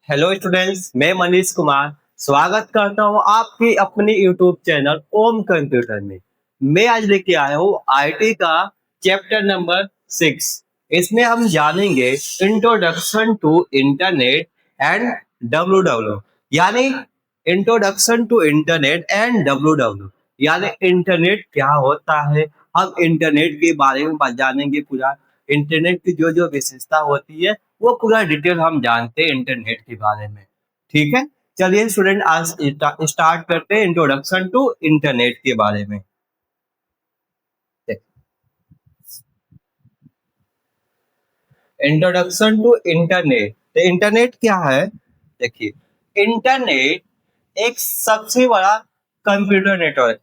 Hello students, मैं मनीष कुमार स्वागत करता हूं आपकी अपने यूट्यूब चैनल ओम कंप्यूटर में। मैं आज लेके आया हूं आईटी का चैप्टर नंबर 6। इसमें हम जानेंगे introduction to internet and W यानी introduction to internet and W यानी इंटरनेट क्या होता है। हम इंटरनेट के बारे में जानेंगे पूरा। इंटरनेट की जो जो विशेषता होती है वो पूरा डिटेल हम जानते हैं इंटरनेट के बारे में। ठीक है, चलिए स्टूडेंट आज स्टार्ट करते हैं इंट्रोडक्शन टू इंटरनेट के बारे में। इंट्रोडक्शन टू इंटरनेट, तो इंटरनेट क्या है? देखिए, इंटरनेट एक सबसे बड़ा कंप्यूटर नेटवर्क।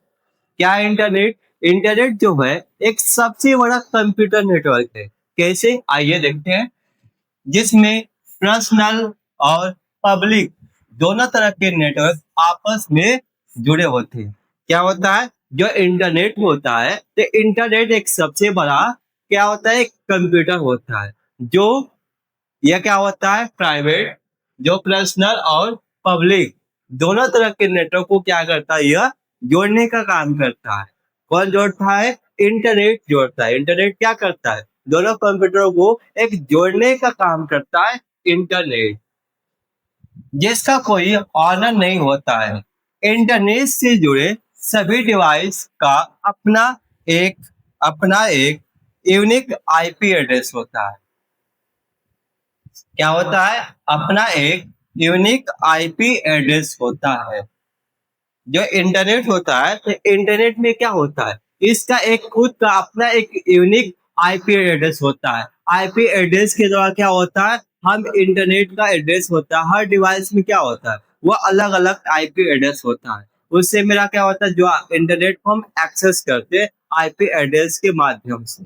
क्या है इंटरनेट? इंटरनेट जो है एक सबसे बड़ा कंप्यूटर नेटवर्क है। कैसे, आइए देखते हैं। जिसमें पर्सनल और पब्लिक दोनों तरह के नेटवर्क आपस में जुड़े होते हैं। क्या होता है जो इंटरनेट होता है? तो इंटरनेट एक सबसे बड़ा क्या होता है, एक कंप्यूटर होता है। जो यह क्या होता है, प्राइवेट, जो पर्सनल और पब्लिक दोनों तरह के नेटवर्क को क्या करता है, यह जोड़ने का काम करता है। कौन जोड़ता है? इंटरनेट जोड़ता है। इंटरनेट क्या करता है? दोनों कंप्यूटरों को एक जोड़ने का काम करता है इंटरनेट, जिसका कोई ऑनर नहीं होता है। इंटरनेट से जुड़े सभी डिवाइस का अपना एक यूनिक आईपी एड्रेस होता है। क्या होता है? अपना एक यूनिक आईपी एड्रेस होता है। जो इंटरनेट होता है, तो इंटरनेट में क्या होता है, इसका एक खुद का अपना एक यूनिक आईपी एड्रेस होता है। आईपी एड्रेस के द्वारा क्या होता है, हम इंटरनेट का एड्रेस होता है, हर डिवाइस में क्या होता है, वो अलग अलग आईपी एड्रेस होता है। उससे मेरा क्या होता है, जो इंटरनेट को हम एक्सेस करते हैं आईपी एड्रेस के माध्यम से।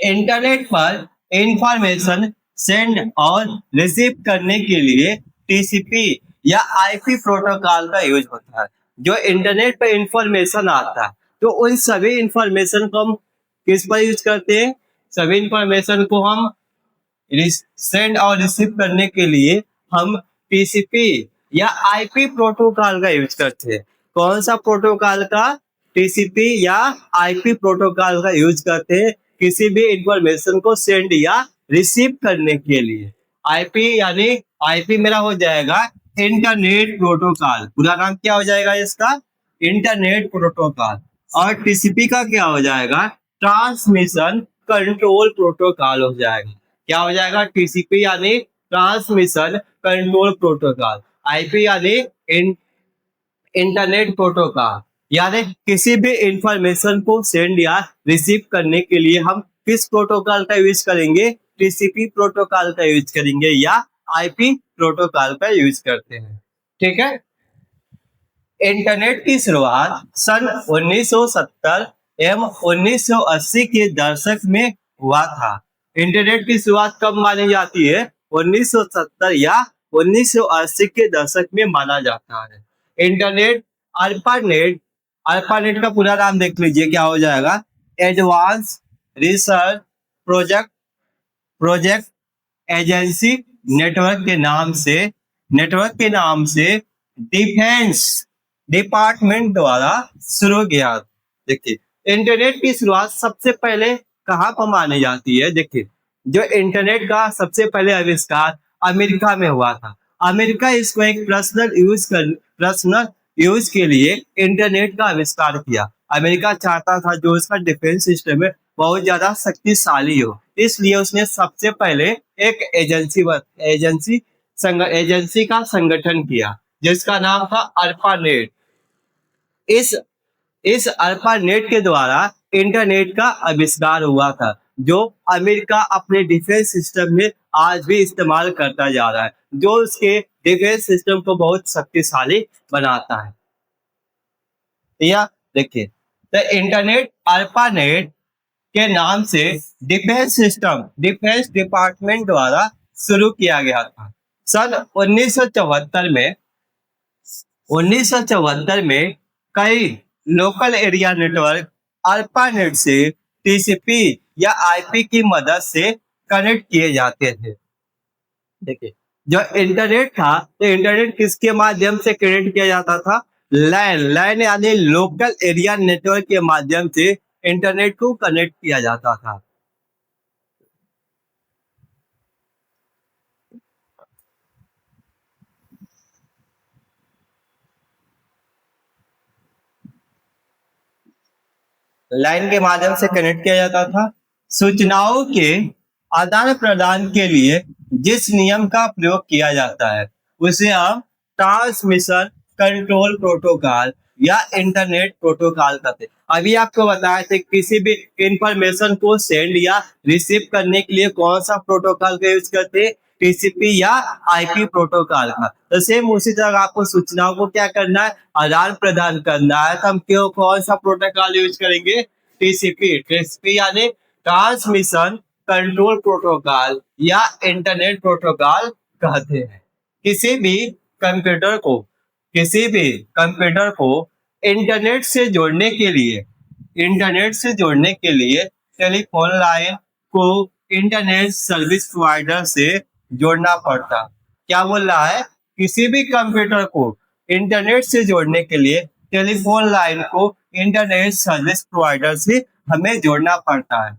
इंटरनेट पर इंफॉर्मेशन सेंड और रिसीव करने के लिए टीसीपी या आईपी प्रोटोकॉल का यूज होता है। जो इंटरनेट पर इंफॉर्मेशन आता है, तो उन सभी इंफॉर्मेशन को हम किस पर यूज करते हैं? सभी इंफॉर्मेशन को हम सेंड और रिसीव करने के लिए हम टीसीपी या आईपी प्रोटोकॉल का यूज करते हैं। कौन सा प्रोटोकॉल का? टीसीपी या आईपी प्रोटोकॉल का यूज करते हैं किसी भी इंफॉर्मेशन को सेंड या रिसीव करने के लिए। आईपी यानी आईपी मेरा हो जाएगा इंटरनेट प्रोटोकॉल। पूरा नाम क्या हो जाएगा इसका? Internet protocol. और टीसीपी का क्या हो जाएगा? ट्रांसमिशन कंट्रोल प्रोटोकॉल हो जाएगा। क्या हो जाएगा? टीसीपी यानी ट्रांसमिशन कंट्रोल प्रोटोकॉल। आईपी यानी इंटरनेट प्रोटोकॉल। यानी किसी भी इंफॉर्मेशन को सेंड या रिसीव करने के लिए हम किस प्रोटोकॉल का यूज करेंगे? टीसीपी प्रोटोकॉल का यूज करेंगे या आईपी प्रोटोकॉल का यूज करते हैं। ठीक है। इंटरनेट की शुरुआत सन 1970 एवं 1980 के दशक में हुआ था। इंटरनेट की शुरुआत कब मानी जाती है? 1970 या 1980 के दशक में माना जाता है। इंटरनेट अल्पानेट, अल्पानेट का पूरा नाम देख लीजिए क्या हो जाएगा, advance research project project agency network के नाम से डिफेंस डिपार्टमेंट द्वारा शुरू किया। देखिए, इंटरनेट की शुरुआत सबसे पहले कहाँ पर मानी जाती है? देखिए, जो इंटरनेट का सबसे पहले आविष्कार अमेरिका में हुआ था। अमेरिका इसको एक पर्सनल यूज के लिए इंटरनेट का आविष्कार किया। अमेरिका चाहता था जो उसका डिफेंस सिस्टम है बहुत ज्यादा शक्तिशाली हो, इसलिए उसने सबसे पहले एक एजेंसी का संगठन किया जिसका नाम था अल्फानेट। इस इस अल्फानेट के द्वारा इंटरनेट का आविष्कार हुआ था, जो अमेरिका अपने डिफेंस सिस्टम में आज भी इस्तेमाल करता जा रहा है, जो उसके डिफेंस सिस्टम को बहुत शक्तिशाली बनाता है। या देखिए, तो इंटरनेट अल्फानेट के नाम से डिफेंस डिपार्टमेंट द्वारा शुरू किया गया था। सन 1974 में कई लोकल एरिया नेटवर्क अल्फानेट से टीसीपी या आईपी की मदद से कनेक्ट किए जाते थे। देखिए, जो इंटरनेट था, तो इंटरनेट किसके माध्यम से कनेक्ट किया जाता था? लैन लैन यानी लोकल एरिया नेटवर्क के माध्यम से इंटरनेट को कनेक्ट किया जाता था। लाइन के माध्यम से कनेक्ट किया जाता था। सूचनाओं के आदान प्रदान के लिए जिस नियम का प्रयोग किया जाता है उसे हम ट्रांसमिशन कंट्रोल प्रोटोकॉल या इंटरनेट प्रोटोकॉल कहते हैं। अभी आपको बताया था किसी भी इंफॉर्मेशन को सेंड या रिसीव करने के लिए कौन सा प्रोटोकॉल का यूज करते हैं? टीसीपी या आईपी प्रोटोकॉल का। तो सेम उसी तरह आपको सूचनाओं को क्या करना है? आदान प्रदान करना है, तो हम क्यों कौन सा प्रोटोकॉल यूज करेंगे? टीसीपी। टीसीपी यानी ट्रांसमिशन कंट्रोल प्रोटोकॉल या इंटरनेट प्रोटोकॉल कहते हैं। किसी भी कंप्यूटर को किसी भी कंप्यूटर को इंटरनेट से जोड़ने के लिए टेलीफोन लाइन को इंटरनेट सर्विस प्रोवाइडर से जोड़ना पड़ता। क्या बोल रहा है? किसी भी कंप्यूटर को इंटरनेट से जोड़ने के लिए टेलीफोन लाइन को इंटरनेट सर्विस प्रोवाइडर से हमें जोड़ना पड़ता है।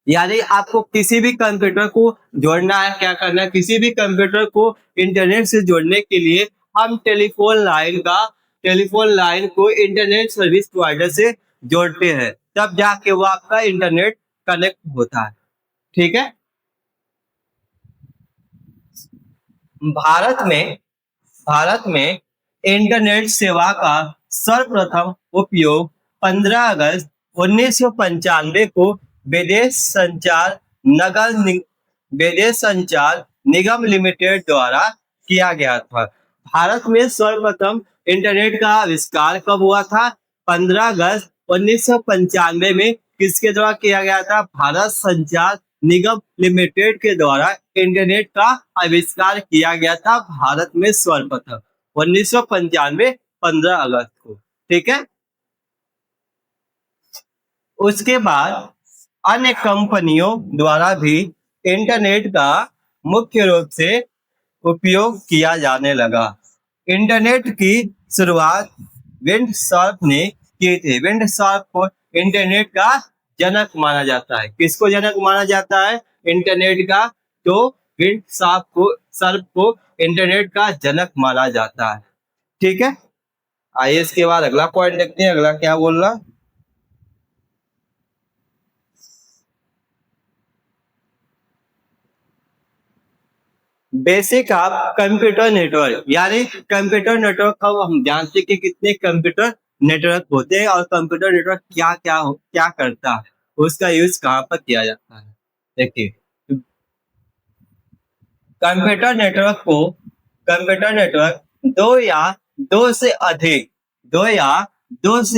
यानी आपको किसी भी कंप्यूटर को जोड़ना है, क्या करना है? किसी भी कंप्यूटर को इंटरनेट से जोड़ने के लिए हम टेलीफोन लाइन को इंटरनेट सर्विस प्रोवाइडर से जोड़ते हैं, तब जाके वो आपका इंटरनेट कनेक्ट होता है। ठीक है। भारत में भारत में इंटरनेट सेवा का सर्वप्रथम उपयोग 15 अगस्त 1995 को विदेश संचार विदेश संचार निगम लिमिटेड द्वारा किया गया था। भारत में सर्वप्रथम इंटरनेट का आविष्कार कब हुआ था? 15 अगस्त 1995 में। किसके द्वारा किया गया था? भारत संचार निगम लिमिटेड के द्वारा इंटरनेट का आविष्कार किया गया था भारत में सर्वप्रथम 1995 15 अगस्त को। ठीक है। उसके बाद अन्य कंपनियों द्वारा भी इंटरनेट का मुख्य रूप से उपयोग किया जाने लगा। इंटरनेट की शुरुआत विंडसर्फ ने की थी। विंडसर्फ को इंटरनेट का जनक माना जाता है। किसको जनक माना जाता है? इंटरनेट का। तो सर्फ को इंटरनेट का जनक माना जाता है। ठीक है। आइए इसके बाद अगला पॉइंट देखते हैं, अगला क्या बोल रहा। बेसिक ऑफ कंप्यूटर नेटवर्क, यानी कंप्यूटर नेटवर्क का हम जानते हैं कि कितने कंप्यूटर नेटवर्क होते हैं और कंप्यूटर नेटवर्क क्या करता है, उसका यूज कहाँ पर किया जाता है। देखिए, कंप्यूटर नेटवर्क दो या दो से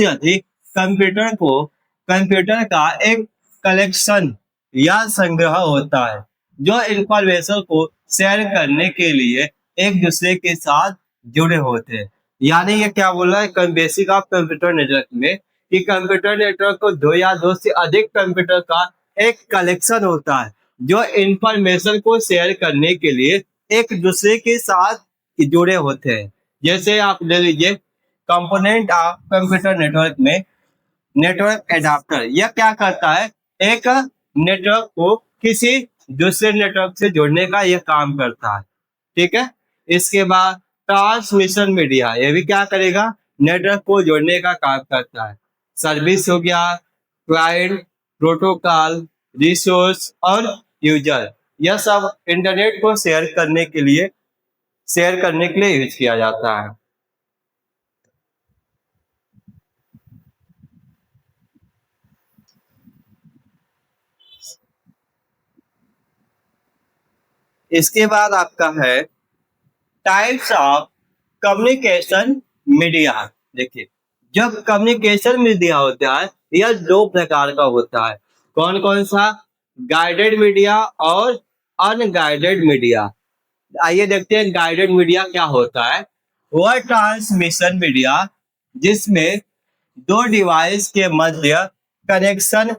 अधिक कंप्यूटर का एक कलेक्शन या संग्रह होता है जो इंफॉर्मेशन को शेयर करने के लिए एक दूसरे के साथ जुड़े होते हैं। यानी ये क्या बोल रहा है बेसिक ऑफ कंप्यूटर नेटवर्क में, कि कंप्यूटर नेटवर्क को दो या दो से अधिक कंप्यूटर का एक कलेक्शन होता है जो इंफॉर्मेशन को शेयर करने के लिए एक दूसरे के साथ जुड़े होते हैं। जैसे आप ले लीजिए कंपोनेंट ऑफ कंप्यूटर नेटवर्क में नेटवर्क एडाप्टर, यह क्या करता है? एक नेटवर्क को किसी दूसरे नेटवर्क से जोड़ने का यह काम करता है। ठीक है। इसके बाद ट्रांसमिशन मीडिया, यह भी क्या करेगा? नेटवर्क को जोड़ने का काम करता है। सर्विस हो गया, क्लाइंट, प्रोटोकॉल, रिसोर्स और यूजर, यह सब इंटरनेट को शेयर करने के लिए यूज किया जाता है। इसके बाद आपका है टाइप्स ऑफ कम्युनिकेशन मीडिया। देखिए, जब कम्युनिकेशन मीडिया होता है यह दो प्रकार का होता है। कौन कौन सा? गाइडेड मीडिया और अनगाइडेड मीडिया। आइए देखते हैं गाइडेड मीडिया क्या होता है। वह ट्रांसमिशन मीडिया जिसमें दो डिवाइस के मध्य कनेक्शन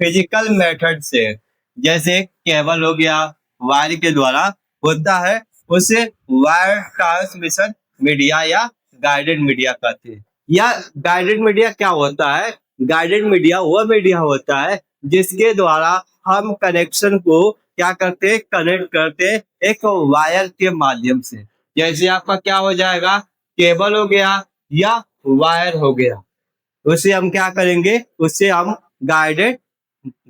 फिजिकल मेथड से, जैसे केबल हो गया, वायर के द्वारा होता है उसे वायर ट्रांसमिशन मीडिया या गाइडेड मीडिया कहते हैं। या गाइडेड मीडिया क्या होता है? गाइडेड मीडिया वह मीडिया होता है जिसके द्वारा हम कनेक्शन को क्या करते हैं, कनेक्ट करते हैं एक वायर के माध्यम से। जैसे आपका क्या हो जाएगा, केबल हो गया या वायर हो गया, उसे हम क्या करेंगे, उससे हम गाइडेड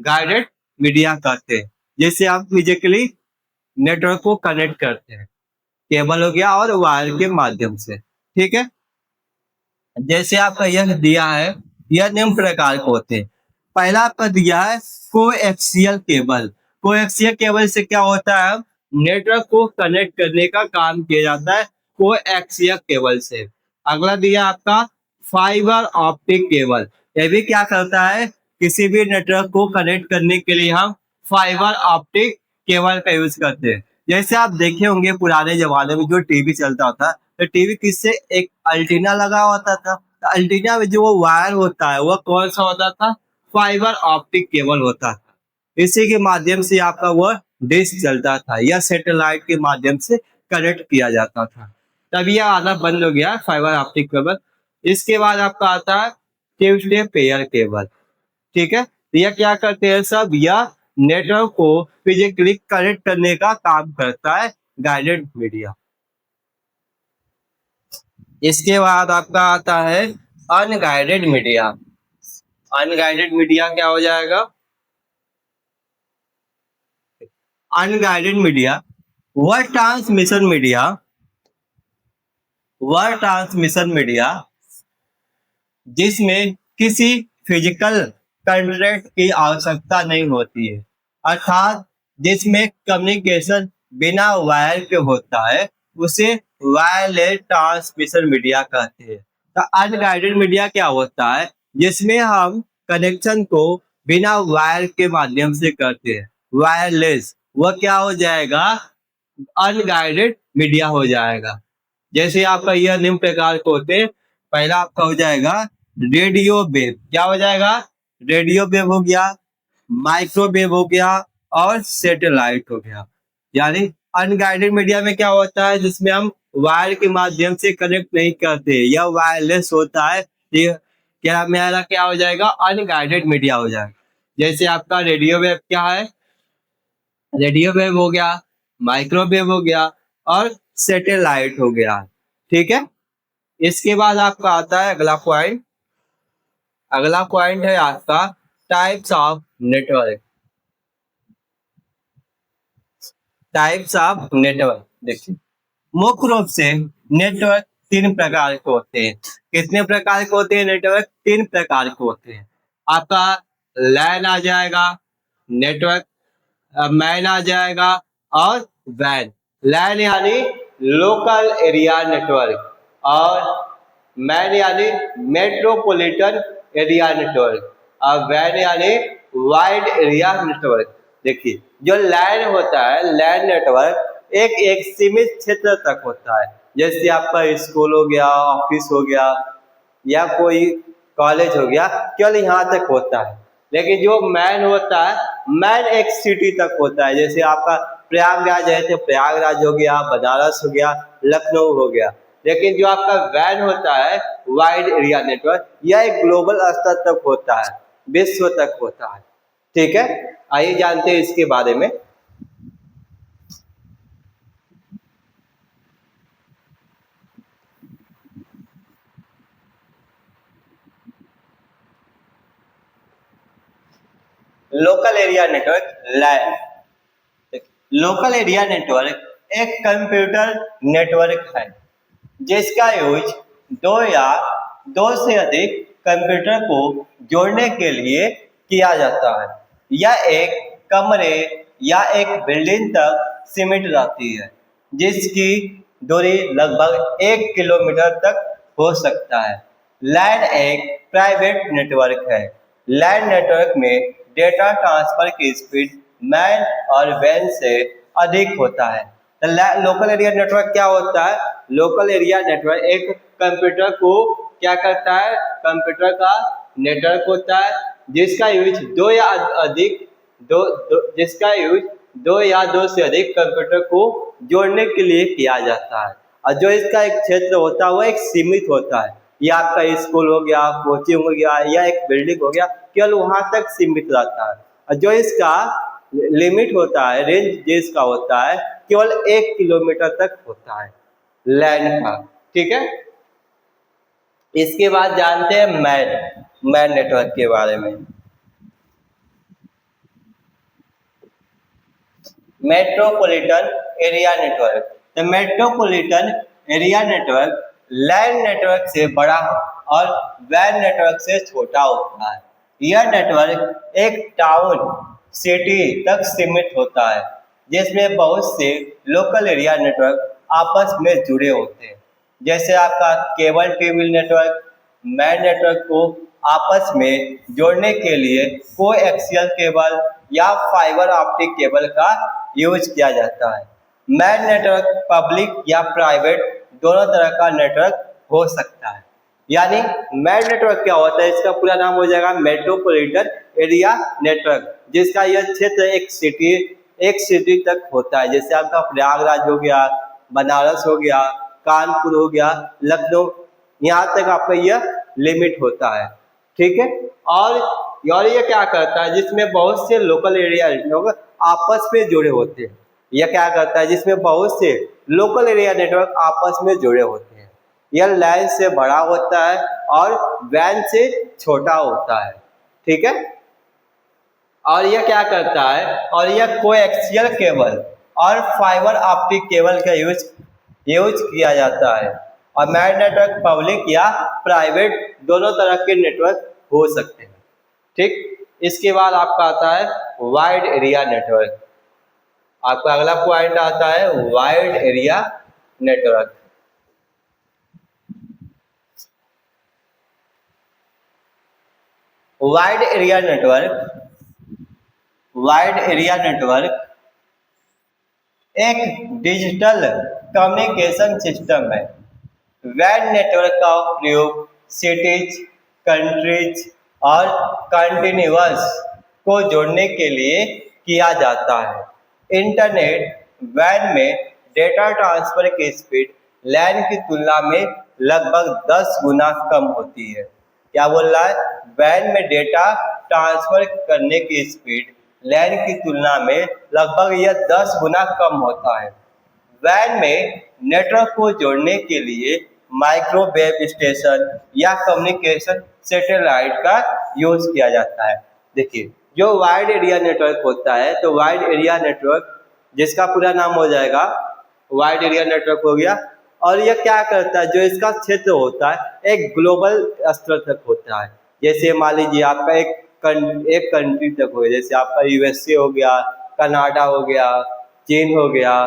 गाइडेड मीडिया कहते हैं। जैसे हम फिजिकली नेटवर्क को कनेक्ट करते हैं, केबल हो गया और वायर के माध्यम से। ठीक है, जैसे आपका यह दिया है, यह निम्न प्रकार के होते हैं। पहला आपका दिया है कोएक्सियल केबल। कोएक्सियल केबल से क्या होता है, नेटवर्क को कनेक्ट करने का काम किया जाता है कोएक्सियल केबल से। अगला दिया आपका फाइबर ऑप्टिक केबल। यह भी क्या करता है, किसी भी नेटवर्क को कनेक्ट करने के लिए हम फाइबर ऑप्टिक केबल का यूज करते हैं। जैसे आप देखे होंगे पुराने जमाने में जो टीवी चलता था, तो टीवी किससे, एक अल्टीना लगा होता था। तो अल्टीना में जो वो वायर होता है वह कौन सा होता था, फाइबर ऑप्टिक केबल होता था। इसी के माध्यम से आपका वह डिश चलता था या सैटेलाइट के माध्यम से कनेक्ट किया जाता था। तब यह आना बंद हो गया फाइबर ऑप्टिक केबल। इसके बाद आपका आता है ट्यूसडे पेयर केबल। ठीक है, तो यह क्या करते हैं सब, यह नेटवर्क को फिजिकली कनेक्ट करने का काम करता है गाइडेड मीडिया। इसके बाद आपका आता है अनगाइडेड मीडिया। अनगाइडेड मीडिया क्या हो जाएगा, अनगाइडेड मीडिया वह ट्रांसमिशन मीडिया, वह ट्रांसमिशन मीडिया जिसमें किसी फिजिकल कंटेंट की आवश्यकता नहीं होती है, अर्थात जिसमें कम्युनिकेशन बिना वायर के होता है, उसे वायरलेस ट्रांसमिशन मीडिया कहते हैं। तो अनगाइडेड मीडिया क्या होता है, जिसमें हम कनेक्शन को बिना वायर के माध्यम से करते हैं, वायरलेस, वह क्या हो जाएगा, अनगाइडेड मीडिया हो जाएगा। जैसे आपका यह निम्न प्रकार के होते हैं। पहला आपका हो जाएगा रेडियो वेव। क्या हो जाएगा, रेडियो वेव हो गया, माइक्रोवेव हो गया और सैटेलाइट हो गया। यानी अनगाइडेड मीडिया में क्या होता है, जिसमें हम वायर के माध्यम से कनेक्ट नहीं करते या वायरलेस होता है, ये क्या मेरा क्या हो जाएगा, अनगाइडेड मीडिया हो जाएगा। जैसे आपका रेडियो वेव क्या है, रेडियो वेव हो गया, माइक्रोवेव हो गया और सैटेलाइट हो गया। ठीक है, इसके बाद आपका आता है अगला पॉइंट। अगला पॉइंट है आपका types of network. Types of network देखिए, मुख्य रूप से नेटवर्क तीन प्रकार के होते हैं। कितने प्रकार के होते हैं नेटवर्क, तीन प्रकार के होते हैं। आपका लैन आ जाएगा, नेटवर्क मैन आ जाएगा और वैन। लैन यानी लोकल एरिया नेटवर्क और मैन यानी मेट्रोपॉलिटन एरिया नेटवर्क और वैन यानी वाइड एरिया नेटवर्क। देखिए, जो लैन होता है, लैन नेटवर्क एक सीमित क्षेत्र तक होता है। जैसे आपका स्कूल हो गया, ऑफिस हो गया या कोई कॉलेज हो गया, केवल यहाँ तक होता है। लेकिन जो मैन होता है, मैन एक सिटी तक होता है। जैसे आपका प्रयागराज है तो प्रयागराज हो गया, बनारस हो गया, लखनऊ हो गया। लेकिन जो आपका वैन होता है, वाइड एरिया नेटवर्क, यह एक ग्लोबल स्तर तक होता है, विश्व तक होता है। ठीक है, आइए जानते हैं इसके बारे में। लोकल एरिया नेटवर्क लैन। लोकल एरिया नेटवर्क एक कंप्यूटर नेटवर्क है जिसका यूज दो या दो से अधिक कंप्यूटर को जोड़ने के लिए किया जाता है। यह एक कमरे या एक बिल्डिंग तक सीमित रहती है, जिसकी दूरी लगभग 1 किलोमीटर तक हो सकता है। लैन एक प्राइवेट नेटवर्क है। लैन नेटवर्क में डेटा ट्रांसफर की स्पीड मैन और वैन से अधिक होता है। लोकल एरिया नेटवर्क क्या होता है, लोकल एरिया नेटवर्क एक कंप्यूटर को क्या करता है, कंप्यूटर का नेटवर्क होता है जिसका यूज दो या अधिक जिसका यूज दो या दो से अधिक कंप्यूटर को जोड़ने के लिए किया जाता है। और जो इसका एक क्षेत्र होता है वो एक सीमित होता है। ये आपका स्कूल हो गया, कोचिंग हो गया या एक बिल्डिंग हो गया, केवल वहां तक सीमित रहता है। और जो इसका लिमिट होता है, रेंज जो इसका होता है, केवल 1 किलोमीटर तक होता है लैंड का। ठीक है, इसके बाद जानते हैं मैन नेटवर्क के बारे में। Metropolitan area network. The metropolitan area network LAN network से बड़ा और वैन नेटवर्क से छोटा होता है। यह नेटवर्क एक टाउन सिटी तक सीमित होता है, जिसमें बहुत से लोकल एरिया नेटवर्क आपस में जुड़े होते हैं। जैसे आपका cable TV network, man network को आपस में जोड़ने के लिए कोएक्सियल केबल या फाइबर ऑप्टिक केबल का यूज किया जाता है। मैन नेटवर्क पब्लिक या प्राइवेट दोनों तरह का नेटवर्क हो सकता है। यानी मैन नेटवर्क क्या होता है, इसका पूरा नाम हो जाएगा मेट्रोपॉलिटन एरिया नेटवर्क, जिसका यह क्षेत्र एक सिटी तक होता है। जैसे आपका प्रयागराज हो गया, बनारस हो गया, कानपुर हो गया, लखनऊ, यहाँ तक आपका यह लिमिट होता है। ठीक है, और ये क्या करता है, जिसमें बहुत से लोकल एरिया नेटवर्क आपस में जुड़े होते हैं। यह क्या करता है, जिसमें बहुत से लोकल एरिया नेटवर्क आपस में जुड़े होते हैं। यह लैन से बड़ा होता है और वैन से छोटा होता है। ठीक है, और यह क्या करता है, और यह कोएक्सियल केबल और फाइबर ऑप्टिक केबल का यूज किया जाता है। और मैन नेटवर्क पब्लिक या प्राइवेट दोनों तरह के नेटवर्क हो सकते हैं। ठीक, इसके बाद आपका आता है वाइड एरिया नेटवर्क। आपका अगला पॉइंट आता है wide area network. Wide area network एक डिजिटल कम्युनिकेशन सिस्टम है। वैन नेटवर्क का प्रयोग सिटीज, कंट्रीज और कंटिन्यूअस को जोड़ने के लिए किया जाता है। इंटरनेट वैन में डेटा ट्रांसफर की स्पीड लैन की तुलना में लगभग 10 गुना कम होती है। क्या बोल रहा है, वैन में डेटा ट्रांसफर करने की स्पीड लैन की तुलना में लगभग यह 10 गुना कम होता है। वैन में नेटवर्क को जोड़ने के लिए माइक्रोवेव स्टेशन या कम्युनिकेशन सैटेलाइट का यूज किया जाता है। देखिए, जो वाइड एरिया नेटवर्क होता है, तो वाइड एरिया नेटवर्क जिसका पूरा नाम हो जाएगा वाइड एरिया नेटवर्क हो गया। और यह क्या करता है, जो इसका क्षेत्र होता है एक ग्लोबल स्तर तक होता है। जैसे मान लीजिए आपका एक कंट्री तक हो गया, जैसे आपका यूएसए हो गया, कनाडा हो गया, चीन हो गया,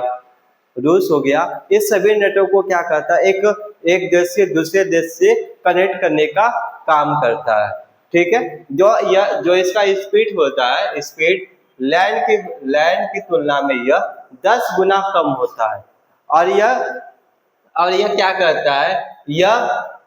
रूस हो गया। इस सभी नेटवर्क को क्या करता है, एक देश से दूसरे देश से कनेक्ट करने का काम करता है। ठीक है, जो इसका स्पीड होता है, स्पीड लैंड की तुलना में यह 10 गुना कम होता है। और यह क्या करता है, यह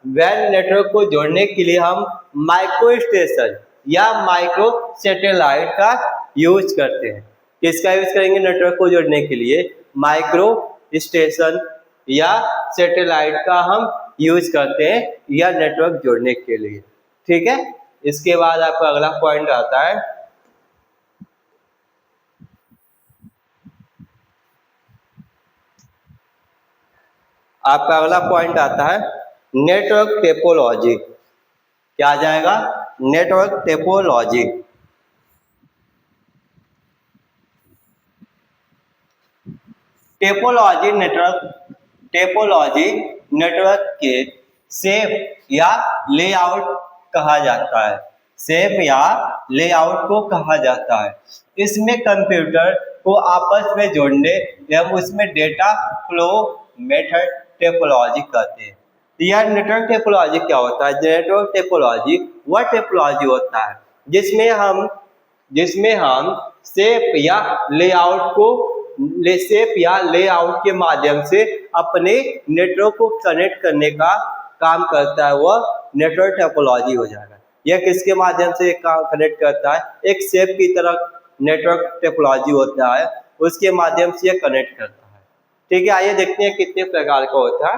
वैन नेटवर्क को जोड़ने के लिए हम माइक्रो स्टेशन या माइक्रो सैटेलाइट का यूज करते हैं। किसका यूज करेंगे, नेटवर्क को जोड़ने के लिए माइक्रो स्टेशन या सैटेलाइट का हम यूज करते हैं यह नेटवर्क जोड़ने के लिए। ठीक है, इसके बाद आपका अगला पॉइंट आता है नेटवर्क टेपोलॉजी। क्या आ जाएगा, नेटवर्क टेपोलॉजी। टेपोलॉजी नेटवर्क के शेप या लेआउट कहा जाता है। शेप या लेआउट को कहा जाता है। इसमें कंप्यूटर को आपस में जोड़ने एवं उसमें डेटा फ्लो मेथड टेपोलॉजी कहते हैं। यह नेटवर्क टेपोलॉजी क्या होता है, नेटवर्क टेपोलॉजी वह टेपोलॉजी होता है जिसमें हम शेप या लेआउट के माध्यम से अपने नेटवर्क को कनेक्ट करने का काम करता है, वह नेटवर्क टोपोलॉजी हो जाएगा। यह किसके माध्यम से कनेक्ट करता है, एक शेप की तरह नेटवर्क टोपोलॉजी होता है उसके माध्यम से यह कनेक्ट करता है। ठीक है, आइए देखते हैं कितने प्रकार का होता है।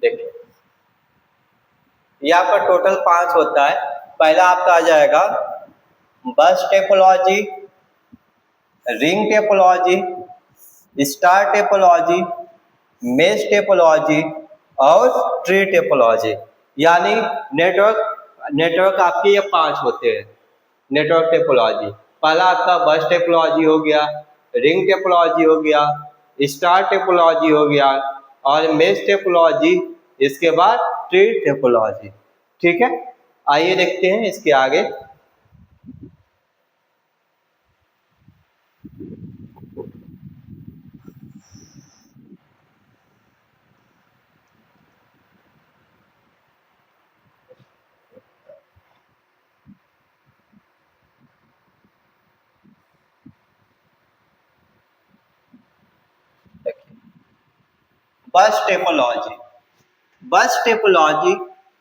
देखिए यहाँ पर टोटल 5 होता है। पहला आपका आ जाएगा बस topology, ring topology, star topology, mesh topology और ट्री टेपोलॉजी। यानी नेटवर्क आपके ये 5 होते हैं नेटवर्क टेपोलॉजी। पहला आपका बस टेपोलॉजी हो गया, रिंग टेपोलॉजी हो गया, स्टार टेपोलॉजी हो गया और मेश टेपोलॉजी, इसके बाद ट्री टेपोलॉजी। ठीक है, आइए देखते हैं इसके आगे। बस टेपोलॉजी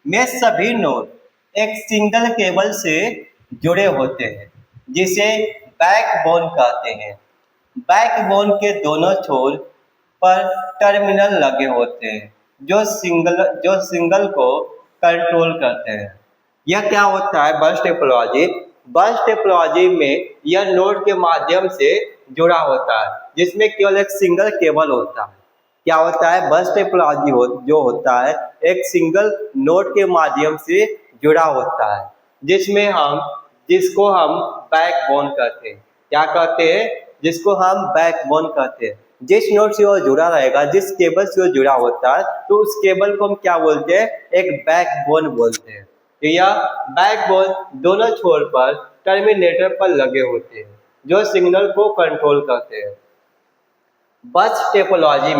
में सभी नोड एक सिंगल केबल से जुड़े होते हैं जिसे बैकबोन कहते हैं। बैकबोन के दोनों छोर पर टर्मिनल लगे होते हैं जो सिंगल को कंट्रोल करते हैं। यह क्या होता है बस टेपोलॉजी में यह नोड के माध्यम से जुड़ा होता है जिसमें केवल एक सिंगल केबल होता है। क्या होता है बस टेपोलॉजी जो होता है एक सिंगल नोड के माध्यम से जुड़ा होता है जिसको हम बैकबोन कहते हैं। क्या कहते हैं? जिसको हम बैकबोन कहते हैं। जिस नोड से वो जुड़ा रहेगा, जिस केबल से वो जुड़ा होता है, तो उस केबल को हम क्या बोलते हैं? एक बैकबोन बोलते हैं। तो यह बैकबोन दोनों छोर पर टर्मिनेटर पर लगे होते हैं जो सिग्नल को कंट्रोल करते हैं। बस टेपोलॉजी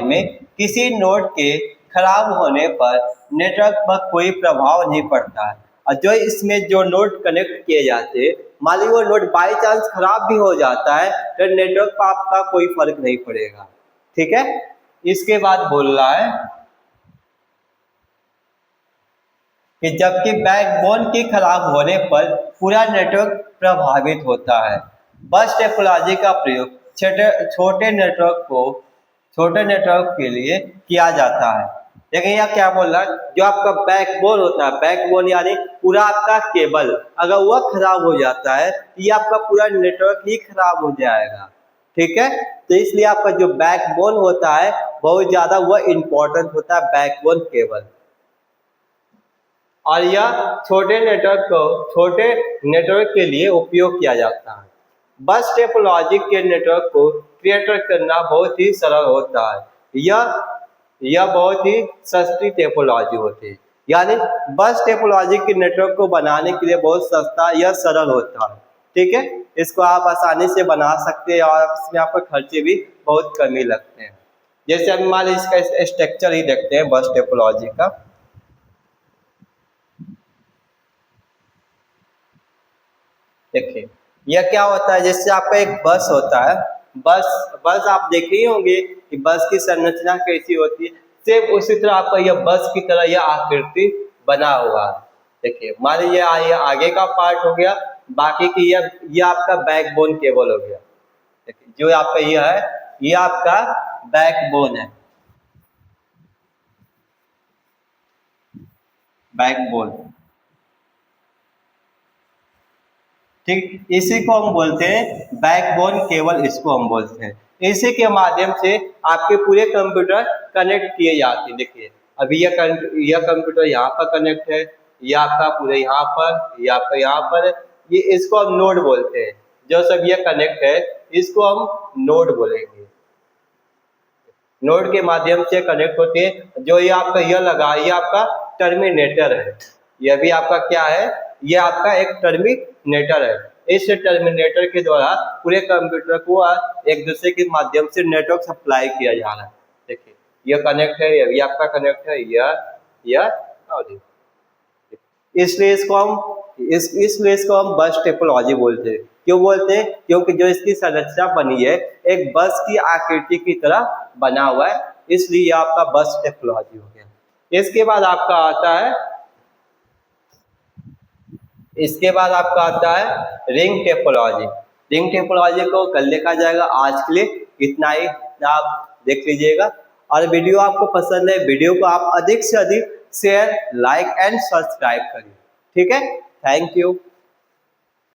में किसी नोड के खराब होने पर नेटवर्क पर कोई प्रभाव नहीं पड़ता है और जो नोड कनेक्ट किए जाते हैं, मान लीजिए वो नोड बाई चांस खराब भी हो जाता है तो नेटवर्क पर आपका कोई फर्क नहीं पड़ेगा। ठीक है, इसके बाद बोल रहा है कि जबकि बैकबोन के खराब होने पर पूरा नेटवर्क प्रभावित होता है। बस टेपोलॉजी का प्रयोग छोटे नेटवर्क के लिए किया जाता है। देखिए यहाँ क्या बोल रहा है, जो आपका बैकबोन होता है, बैकबोन यानी पूरा आपका केबल, अगर वह खराब हो जाता है तो ये आपका पूरा नेटवर्क ही खराब हो जाएगा। ठीक है, तो इसलिए आपका जो बैकबोन होता है बहुत ज्यादा वह इंपॉर्टेंट होता है, बैकबोन केबल। और यह छोटे नेटवर्क के लिए उपयोग किया जाता है। बस टेपोलॉजी के नेटवर्क को क्रिएट करना बहुत ही सरल होता है। यह बहुत ही सस्ती टेपोलॉजी होती है, यानी बस टेपोलॉजी के नेटवर्क को बनाने के लिए बहुत सस्ता या सरल होता है। ठीक है, इसको आप आसानी से बना सकते हैं और इसमें आपको खर्चे भी बहुत कम ही लगते हैं। जैसे अभी मान लीजिए इसका स्ट्रक्चर ही देखते हैं बस टेपोलॉजी का। देखिए यह क्या होता है, जैसे आपका एक बस होता है, बस आप देखे ही होंगे कि बस की संरचना कैसी होती है। सेम उसी तरह आपका यह बस की तरह यह आकृति बना हुआ है। देखिए मान लीजिए ये आगे का पार्ट हो गया, बाकी की यह आपका बैकबोन केबल हो गया। देखिए जो आपका यह है, यह आपका बैकबोन है, बैकबोन। ठीक, इसी को हम बोलते हैं बैकबोन केबल, इसको हम बोलते हैं। इसी के माध्यम से आपके पूरे कंप्यूटर कनेक्ट किए जाते हैं। देखिए अभी यह कंप्यूटर यहाँ पर कनेक्ट है, यह आपका पूरे यहाँ पर, यह आपका यहाँ पर, ये इसको हम नोड बोलते हैं। जो सब यह कनेक्ट है इसको हम नोड बोलेंगे। नोड के माध्यम से कनेक्ट होते हैं। जो ये आपका यह लगा, ये आपका टर्मिनेटर है। यह भी आपका क्या है? यह आपका एक टर्मिनेटर है। इस टर्मिनेटर के द्वारा पूरे कंप्यूटर को एक दूसरे के माध्यम से नेटवर्क सप्लाई किया जा रहा है। देखिए यह कनेक्ट है, यह आपका कनेक्ट है, यह और इसलिए इसको हम बस टेपोलॉजी बोलते हैं। क्यों बोलते हैं? क्योंकि जो इसकी संरचना बनी है एक बस की आकृति की तरह बना हुआ है, इसलिए यह आपका बस टेपोलॉजी हो गया। इसके बाद आपका आता है इसके बाद आपका आता है रिंग टेपोलॉजी। रिंग टेपोलॉजी को कल देखा जाएगा, आज के लिए इतना ही, आप देख लीजिएगा। और वीडियो आपको पसंद है, वीडियो को आप अधिक से अधिक शेयर, लाइक एंड सब्सक्राइब करिए। ठीक है, थैंक यू।